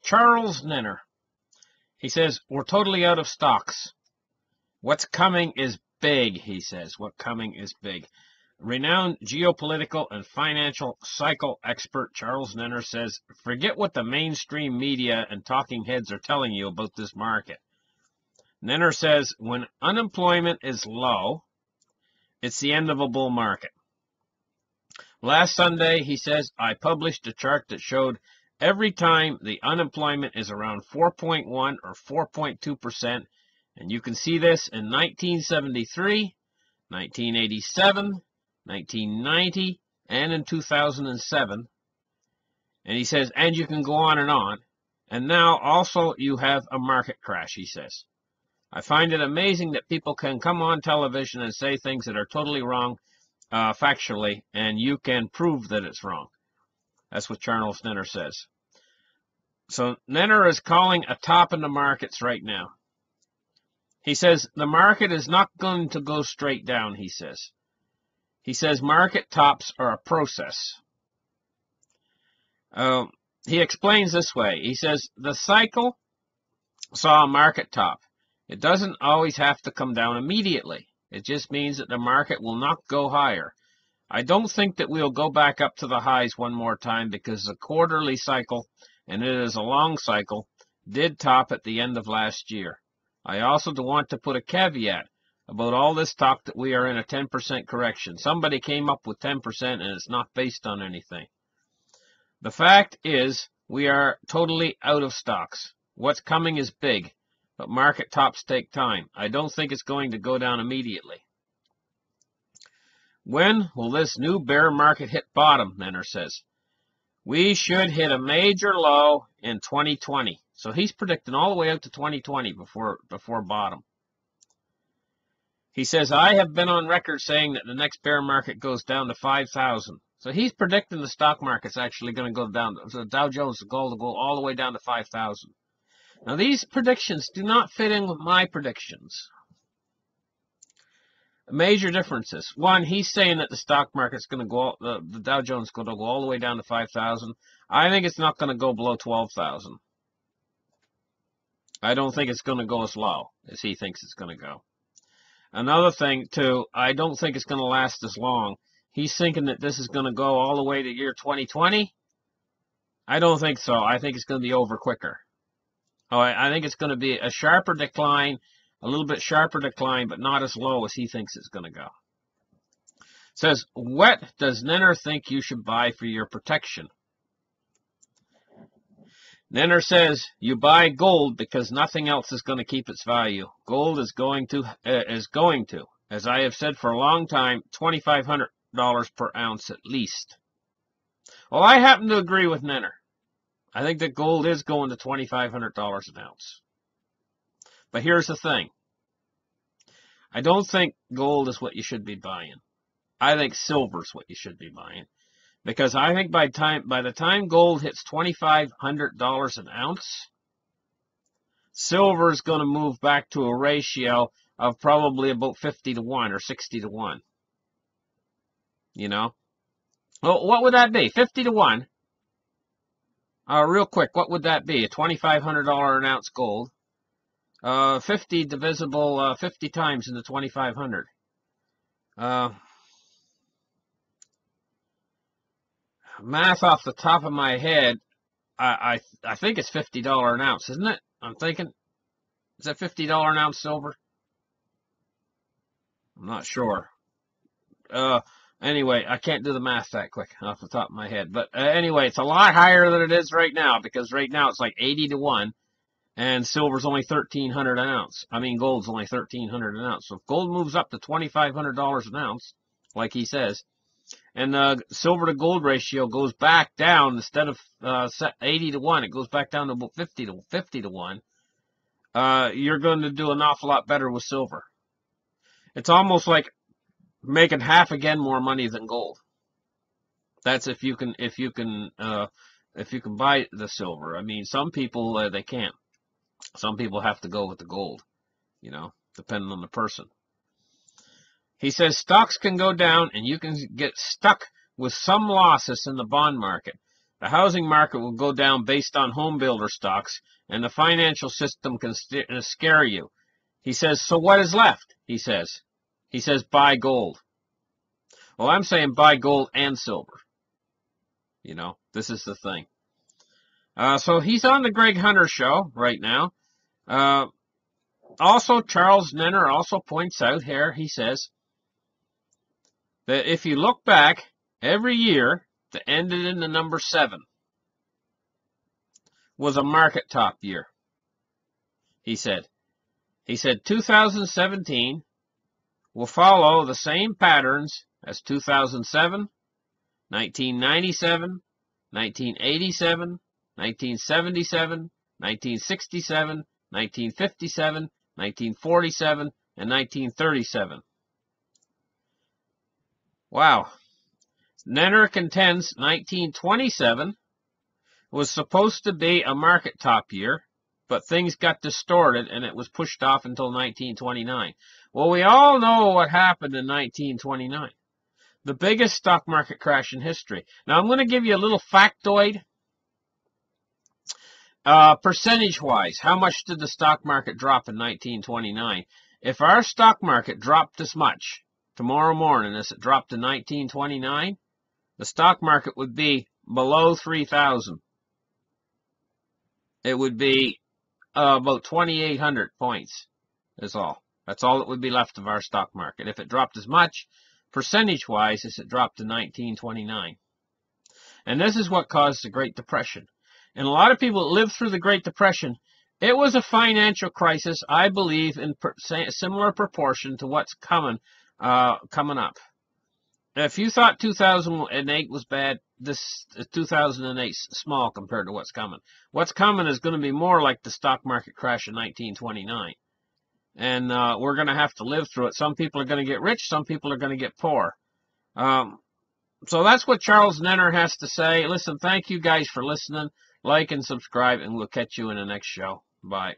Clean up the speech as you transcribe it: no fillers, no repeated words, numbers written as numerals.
Charles Nenner. He says, we're totally out of stocks. What's coming is big, he says. What coming is big. Renowned geopolitical and financial cycle expert Charles Nenner says, forget what the mainstream media and talking heads are telling you about this market. Nenner says, when unemployment is low, it's the end of a bull market. Last Sunday, he says, I published a chart that showed every time the unemployment is around 4.1 or 4.2%, and you can see this in 1973, 1987, 1990, and in 2007. And he says, and you can go on. And now also you have a market crash, he says. I find it amazing that people can come on television and say things that are totally wrong factually, and you can prove that it's wrong. That's what Charles Nenner says. So Nenner is calling a top in the markets right now. He says the market is not going to go straight down, he says. He says market tops are a process. He explains this way. He says the cycle saw a market top. It doesn't always have to come down immediately. It just means that the market will not go higher. I don't think that we'll go back up to the highs one more time because the quarterly cycle, and it is a long cycle, did top at the end of last year. I also want to put a caveat about all this talk that we are in a 10% correction. Somebody came up with 10% and it's not based on anything. The fact is we are totally out of stocks. What's coming is big, but market tops take time. I don't think it's going to go down immediately. When will this new bear market hit bottom, Nenner says. We should hit a major low in 2020. So he's predicting all the way out to 2020 before bottom. He says, I have been on record saying that the next bear market goes down to 5,000. So he's predicting the stock market's actually going to go down. So the Dow Jones will go all the way down to 5,000. Now these predictions do not fit in with my predictions. Major differences. One, he's saying that the stock market's going to go, the Dow Jones is going to go all the way down to 5,000. I think it's not going to go below 12,000. I don't think it's going to go as low as he thinks it's going to go. Another thing, too, I don't think it's going to last as long. He's thinking that this is going to go all the way to year 2020. I don't think so. I think it's going to be over quicker. Oh, I think it's going to be a sharper decline, a little bit sharper decline, but not as low as he thinks it's going to go. It says, what does Nenner think you should buy for your protection? Nenner says, you buy gold because nothing else is going to keep its value. Gold is going to, as I have said for a long time, $2,500 per ounce at least. Well, I happen to agree with Nenner. I think that gold is going to $2,500 an ounce. But here's the thing. I don't think gold is what you should be buying. I think silver is what you should be buying. Because I think by the time gold hits $2,500 an ounce, silver is going to move back to a ratio of probably about 50 to 1 or 60 to 1. You know? Well, what would that be? 50 to 1. Real quick, what would that be? A $2,500 an ounce gold. 50 divisible 50 times into 2,500. Math off the top of my head, I think it's $50 an ounce, isn't it? I'm thinking, is that $50 an ounce silver? I'm not sure. Anyway, I can't do the math that quick off the top of my head. But anyway, it's a lot higher than it is right now, because right now it's like 80 to 1, and silver's only $1,300 an ounce. I mean, gold's only $1,300 an ounce. So if gold moves up to $2,500 an ounce, like he says, and the silver to gold ratio goes back down, instead of 80 to 1, it goes back down to about 50 to 1, you're going to do an awful lot better with silver. It's almost like making half again more money than gold. That's if you can buy the silver. I mean, some people they can't. Some people have to go with the gold, you know, depending on the person. He says stocks can go down and you can get stuck with some losses in the bond market. The housing market will go down based on home builder stocks, and the financial system can scare you. He says, so what is left? He says, buy gold. Well, I'm saying buy gold and silver. You know, this is the thing. So he's on the Greg Hunter show right now. Also, Charles Nenner also points out here, he says, that if you look back, every year that ended in the number 7 was a market top year. He said 2017 will follow the same patterns as 2007, 1997, 1987, 1977, 1967, 1957, 1947, and 1937. Wow. Nenner contends 1927 was supposed to be a market top year, but things got distorted and it was pushed off until 1929. Well, we all know what happened in 1929. The biggest stock market crash in history. Now, I'm going to give you a little factoid. Percentage-wise, how much did the stock market drop in 1929? If our stock market dropped this much tomorrow morning as it dropped in 1929, the stock market would be below 3,000. It would be about 2,800 points is all. That's all that would be left of our stock market if it dropped as much, percentage-wise, as it dropped in 1929. And this is what caused the Great Depression. And a lot of people that lived through the Great Depression, it was a financial crisis, I believe, in similar proportion to what's coming up. If you thought 2008 was bad, this 2008 is small compared to what's coming. What's coming is going to be more like the stock market crash in 1929. And we're going to have to live through it. Some people are going to get rich, some people are going to get poor. So that's what Charles Nenner has to say. Listen, thank you guys for listening. Like and subscribe, and we'll catch you in the next show. Bye.